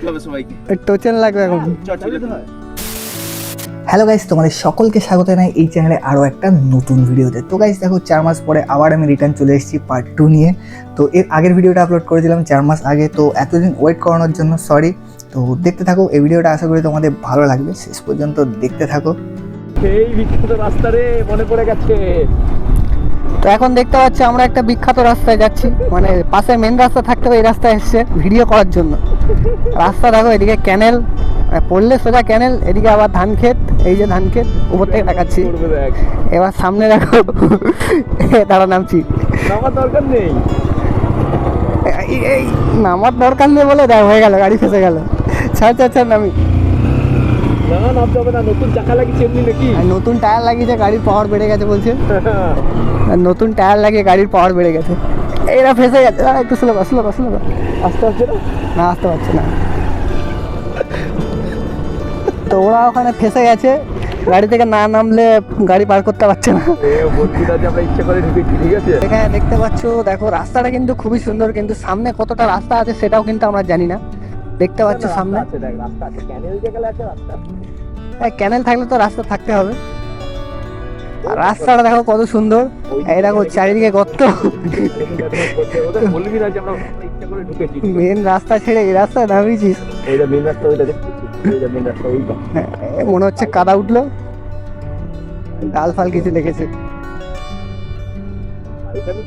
হবে সবাইকে, টোচেন লাগবে এখন। হ্যালো গাইস, তোমাদের সকলকে স্বাগত জানাই এই চ্যানেলে আরও একটা নতুন ভিডিওতে। তো গাইস দেখো, 4 মাস পরে আবার আমি রিটার্ন চলে এসেছি পার্ট 2 নিয়ে। তো এর আগের ভিডিওটা আপলোড করেছিলাম 4 মাস আগে, তো এতদিন ওয়েট করানোর জন্য সরি। তো দেখতে থাকো এই ভিডিওটা, আশা করি তোমাদের ভালো লাগবে, শেষ পর্যন্ত দেখতে থাকো। এই বিখ্যাত রাস্তা রে মনে পড়ে গেছে। তো এখন দেখতে পাচ্ছি আমরা একটা বিখ্যাত রাস্তায় যাচ্ছি, মানে পাশে মেন রাস্তা থাকতে হবে, এই রাস্তায় এসছে ভিডিও করার জন্য। রাস্তা দেখো, এদিকে ক্যানেল, পড়লে সোজা ক্যানেল, এদিকে আবার ধান ক্ষেত, এই যে ধান ক্ষেত উপর থেকে দেখাচ্ছি। এবার সামনে দেখো দাঁড়া, নামছি। নামার দরকার নেই, এই নামার দরকার নেই বলে দেখ হয়ে গেল, গাড়ি ফেসে গেল। ছাড় ছাড় ছাড়, নামি। না নামতে হবে না, নতুন চাকা লাগিয়েছে এমনি নাকি? নতুন টায়ার লাগিয়েছে, গাড়ির পাওয়ার বেড়ে গেছে বলছে। নতুন টায়ার লাগিয়ে গাড়ির পাওয়ার বেড়ে গেছে। এইরা ফেসে গেছে, একটু স্লো স্লো স্লো। আসতে আসছে না, না আসতে পারছে না। তো ওরা ওখানে ফেসে গেছে, গাড়ি থেকে না নামলে গাড়ি পার করতে পারছে না। আমরা ইচ্ছা করে ঢুকেছি, ঠিক আছে। এখানে দেখতে পাচ্ছ, দেখো রাস্তাটা কিন্তু খুবই সুন্দর, কিন্তু সামনে কতটা রাস্তা আছে সেটাও কিন্তু আমরা জানি না। দেখতে পাচ্ছ সামনে রাস্তা আছে, ক্যানেল যে গেলে আছে রাস্তা। ক্যানেল থাকলে তো রাস্তা থাকতে হবে। আর রাস্তাটা দেখো কত সুন্দর, এই দেখো চারিদিকে গর্ত। বলবি না যে আমরা ইচ্ছা করে ঢুকেছি। মেন রাস্তা ছেড়ে এই রাস্তায় নামিয়েছিস? এইটা মেন রাস্তা, ওইটা দেখছিস? ওইটা মেন রাস্তা, ওইটা। মনে হচ্ছে কাদা উঠলো, ডাল ফাল কিছু লেগেছে। এখানে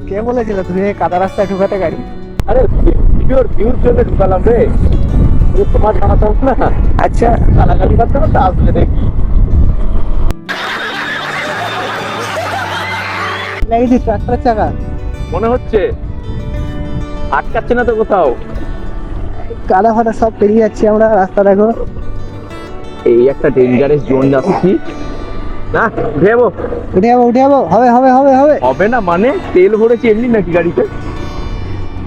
কে বলেছিল তুমি কাদা রাস্তায় ঢুকাতে গাড়ি? আরে ভিডিওর ভিউর জন্য ঢুকালাম রে, তোমার জানাতে হবে না। আচ্ছা, গালাগালি করতে হবে, তা আসলে দেখি লাগিয়েছি ট্রাক্টর চাকা মনে হচ্ছে। আটকাচ্ছে না তো কোথাও? কাদা ফাটা সব পেরিয়ে যাচ্ছি আমরা, রাস্তা দেখো। এই একটা ডেঞ্জারাস জোন যাচ্ছি না, উঠে যাবো উঠে যাবো উঠে যাবো, হবে হবে হবে হবে। হবে না মানে? তেল ভরেছি এমনি নাকি গাড়িতে?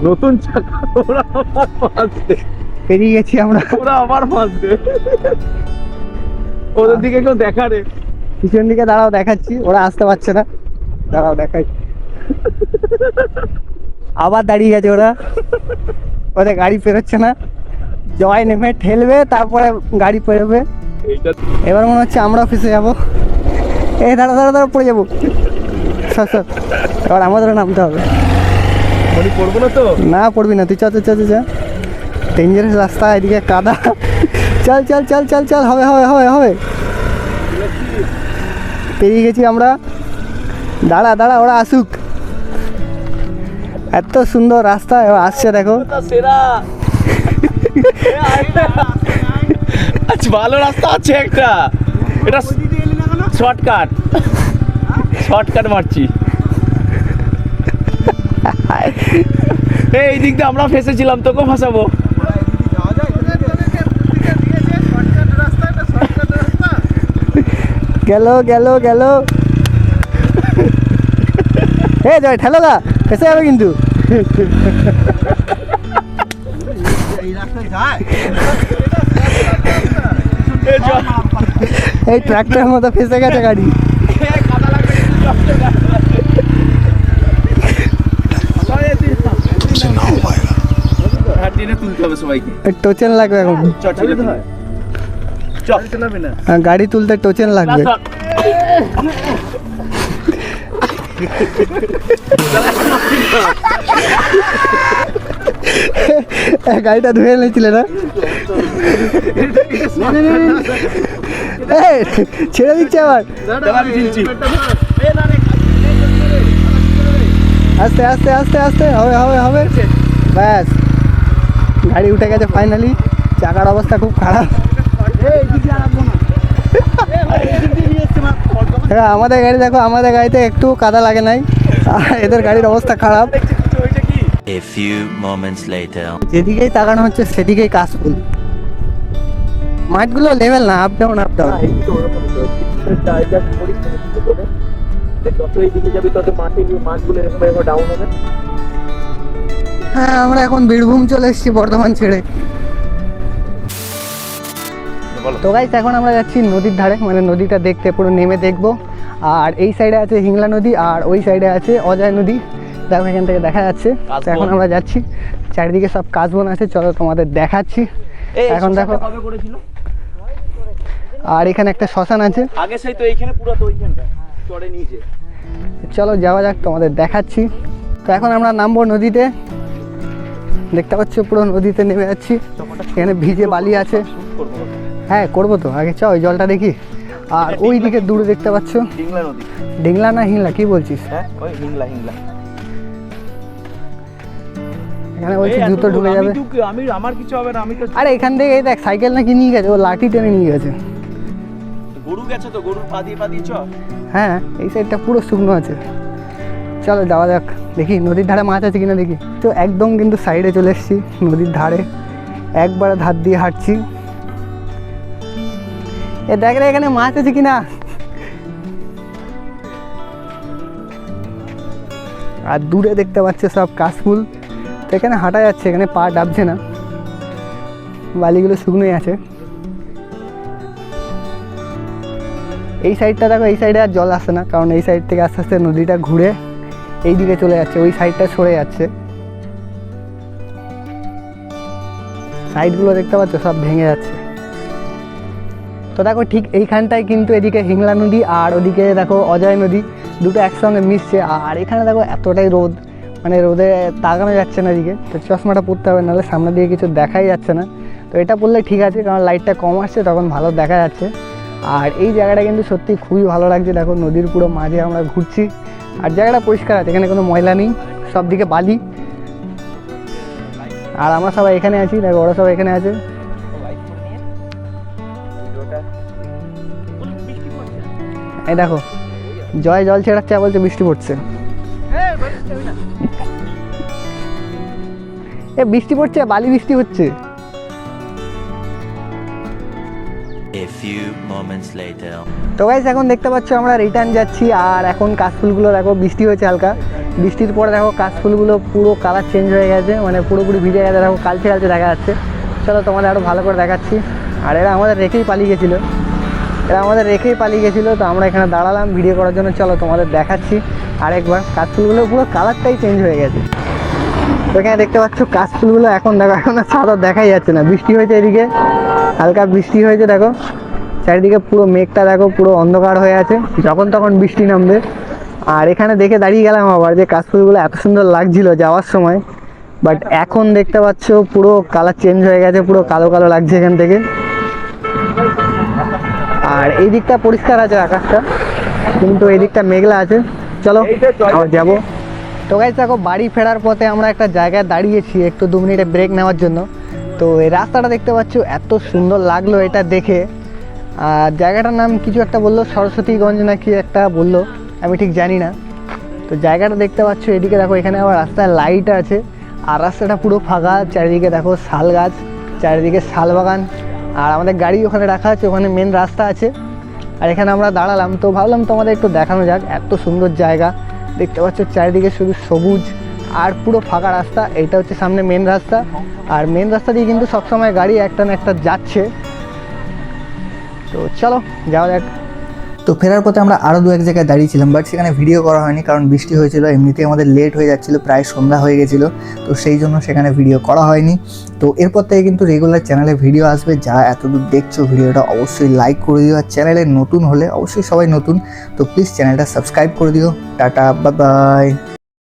নতুন চাকা, ওরা আবার মারছে, পেরিয়ে গেছি আমরা। ওরা আবার মারছে। ওদের দিকে কেউ দেখা রে। পিছন দিকে দাঁড়াও, দেখাচ্ছি। ওরা আসতে পারছে না, দাঁড়াও দেখাই। আবার দাঁড়িয়ে গেছে ওরা, ওদের গাড়ি পেরোচ্ছে না। জয় নেমে ঠেলবে, তারপরে গাড়ি পেরোবে। এইটা এবার মনে হচ্ছে আমরা অফিসে যাবো। এই দাঁড়া দাঁড়া দাঁড়া, পড়ে যাবো। সর সর, এবার আমাদের নামতে হবে। মনে পড়বো না তো? না পড়বি না তুই, চ চ চ চ। ডেঞ্জারাস রাস্তা, এদিকে কাদা। চল চল চল চল চল, হবে হবে হবে হবে। পেরিয়ে গেছি আমরা। দাঁড়া দাঁড়া, ওরা আসুক। এত সুন্দর রাস্তা, এবার আসছে দেখো। সেরা আচ্ছা, ভালো রাস্তা আছে একটা, এটা শর্টকাট, শর্টকাট মারছি। এই দিক দিয়ে আমরা ফেসেছিলাম, তোকে ফাঁসাবো। গেল গেল গেল। হে জয়, ঠেলো গা, ফেসে যাবে কিন্তু। এই ট্রাক্টরের মতো ফেসে গেছে গাড়ি। তুলতে হবে সবাইকে, টোচেন লাগবে এখন। গাড়ি তুলতে টোচেন লাগবে। গাড়িটা ধুয়ে নিয়েছিলে না? ছেড়ে দিচ্ছে আবার। আস্তে আস্তে আস্তে আস্তে, হবে হবে হবে। ব্যাস, গাড়ি উঠে গেছে ফাইনালি। চাকার অবস্থা খুব খারাপ। হ্যাঁ, আমাদের গাড়ি দেখো, আমাদের গাড়িতে একটু কাদা লাগে নাই, আর এদের গাড়ির অবস্থা খারাপ। A few moments later. যেদিকেই তাকানো হচ্ছে সেদিকেই কাশফুল। মাঠগুলো লেভেল না, আপ ডাউন আপ ডাউন। হ্যাঁ, আমরা এখন বীরভূম চলে এসেছি বর্ধমান ছেড়ে। তো গাইস, এখন আমরা যাচ্ছি নদীর ধারে, মানে নদীটা দেখতে, পুরো নেমে দেখবো। আর এই সাইডে আছে হিংলা নদী, আর ওই সাইডে আছে অজয় নদী। দেখো এখান থেকে দেখা যাচ্ছে। তো এখন আমরা যাচ্ছি, চারিদিকে সব কাশবন আছে, চলো তোমাদের দেখাচ্ছি। এখন দেখো কবে করেছিল? আর এখানে একটা শ্মশান আছে, আগে সেই তো এইখানে পুরো তো ওইখানটা চড়ে নিচে। চলো যাওয়া যাক, তোমাদের দেখাচ্ছি। তো এখন আমরা নামবো নদীতে, দেখতে পাচ্ছ পুরো নদীতে নেমে যাচ্ছি। এখানে ভিজে বালি আছে, হ্যাঁ করবো তো, আগে চল ওই জলটা দেখি। আর ওই দিকে দূরে দেখতে পাচ্ছ ডিংলা নদী। ডিংলা না হিংলা কি বলছিস? হ্যাঁ ওই হিংলা হিংলা। এখানে বলছি জুতো ঢুকে যাবে। আমি আমার কিছু হবে না, আমি তো আরে এখান থেকে এই দেখ সাইকেল নাকি নিয়ে গেছে, ও লাঠি টেনে নিয়ে গেছে। গরু গেছে তো, গরুর পা দিয়ে চ। হ্যাঁ এই সাইডটা পুরো শুকনো আছে, চলো যাওয়া যাক, দেখি নদীর ধারে মাছ আছে কিনা দেখি। তো একদম কিন্তু সাইডে চলে এসেছি নদীর ধারে, একবারে ধার দিয়ে হাঁটছি। এ দেখ রে এখানে মাছ আছে কিনা। আর দূরে দেখতে পাচ্ছে সব কাশফুল। তো এখানে হাঁটা যাচ্ছে, এখানে পা ডাবছে না, বালিগুলো শুকনোই আছে। এই সাইডটা দেখো, এই সাইডে আর জল আসছে না, কারণ এই সাইড থেকে আস্তে আস্তে নদীটা ঘুরে এই দিকে চলে যাচ্ছে, ওই সাইডটা সরে যাচ্ছে। সাইডগুলো দেখতে পাচ্ছ সব ভেঙে যাচ্ছে। তো দেখো ঠিক এইখানটায় কিন্তু এদিকে হিংলা নদী আর ওদিকে দেখো অজয় নদী, দুটো একসঙ্গে মিশছে। আর এখানে দেখো এতটাই রোদ, মানে রোদে তাকানো যাচ্ছে না এদিকে। তো চশমাটা পরতে হবে, নাহলে সামনে দিয়ে কিছু দেখাই যাচ্ছে না। তো এটা পরলে ঠিক আছে, কারণ লাইটটা কম আসছে, তখন ভালো দেখা যাচ্ছে। আর এই জায়গাটা কিন্তু সত্যি খুবই ভালো লাগছে, দেখো নদীর পুরো মাঝে আমরা ঘুরছি। আর জায়গাটা পরিষ্কার আছে, এখানে কোনো ময়লা নেই, সব দিকে বালি। আর আমরা সবাই এখানে আছি, দেখো ওরা সবাই এখানে আছে। এই দেখো জয় জল ছেড়াচ্ছে, বলছে বৃষ্টি পড়ছে। এ বৃষ্টি পড়ছে, বালি বৃষ্টি হচ্ছে। A few moments later. তো গাইস এখন দেখতে পাচ্ছ আমরা রিটার্ন যাচ্ছি। আর এখন কাশফুলগুলো দেখো, বৃষ্টি হয়েছে হালকা, বৃষ্টির পরে দেখো কাশফুলগুলো পুরো কালার চেঞ্জ হয়ে গেছে, মানে পুরোপুরি ভিজে গেছে, দেখো কালচে কালচে দেখা যাচ্ছে। চলো তোমাদের আরও ভালো করে দেখাচ্ছি। আর এরা আমাদের রেখেই পালিয়ে গেছিলো, তো আমরা এখানে দাঁড়ালাম ভিডিও করার জন্য। চলো তোমাদের দেখাচ্ছি আরেকবার, কাশফুলগুলো পুরো কালারটাই চেঞ্জ হয়ে গেছে। তো এখানে দেখতে পাচ্ছ কাশফুলগুলো এখন দেখো, এখন সাদা দেখাই যাচ্ছে না, বৃষ্টি হয়েছে এদিকে, হালকা বৃষ্টি হয়েছে, দেখো চারিদিকে পুরো মেঘটা দেখো পুরো অন্ধকার হয়ে আছে, যখন তখন বৃষ্টি নামবে। আর এখানে দেখে দাঁড়িয়ে গেলাম আবার যে কাশফুলগুলো এত সুন্দর লাগছিল যাওয়ার সময়, বাট এখন দেখতে পাচ্ছ পুরো কালার চেঞ্জ হয়ে গেছে, পুরো কালো কালো লাগছে এখান থেকে। আর এই দিকটা পরিষ্কার আছে আকাশটা, কিন্তু এই দিকটা মেঘলা আছে। চলো আবার যাবো। তো গাইস দেখো বাড়ি ফেরার পথে আমরা একটা জায়গায় দাঁড়িয়েছি একটু 2 মিনিটে ব্রেক নেওয়ার জন্য। তো এই রাস্তাটা দেখতে পাচ্ছ, এত সুন্দর লাগলো এটা দেখে। আর জায়গাটার নাম কিছু একটা বললো, সরস্বতীগঞ্জ না কি একটা বললো, আমি ঠিক জানি না। তো জায়গাটা দেখতে পাচ্ছ, এদিকে দেখো এখানে আবার রাস্তায় লাইট আছে, আর রাস্তাটা পুরো ফাঁকা, চারিদিকে দেখো শাল গাছ, চারিদিকে শাল বাগান। আর আমাদের গাড়ি ওখানে রাখা আছে, ওখানে মেন রাস্তা আছে। আর এখানে আমরা দাঁড়ালাম, তো ভাবলাম তোমাদের একটু দেখানো যাক, এত সুন্দর জায়গা দেখতে পাচ্ছ, চারিদিকে শুধু সবুজ আর পুরো ফাঁকা রাস্তা। এইটা হচ্ছে সামনে মেন রাস্তা, আর মেন রাস্তা দিয়ে কিন্তু সবসময় গাড়ি একটা না একটা যাচ্ছে। তো চলো যাওয়া যাক। তো ফেরার পথে আমরা আরও 2-1 জায়গায় দাঁড়িয়েছিলাম, বাট সেখানে ভিডিও করা হয়নি, কারণ বৃষ্টি হয়েছিল, এমনিতেই আমাদের লেট হয়ে যাচ্ছিলো, প্রায় সন্ধ্যা হয়ে গেছিলো, তো সেই জন্য সেখানে ভিডিও করা হয়নি। তো এরপর থেকে কিন্তু রেগুলার চ্যানেলে ভিডিও আসবে। যারা এতদূর দেখছো ভিডিওটা অবশ্যই লাইক করে দিও, আর চ্যানেলে নতুন হলে, অবশ্যই সবাই নতুন, তো প্লিজ চ্যানেলটা সাবস্ক্রাইব করে দিও। Tata, bye bye.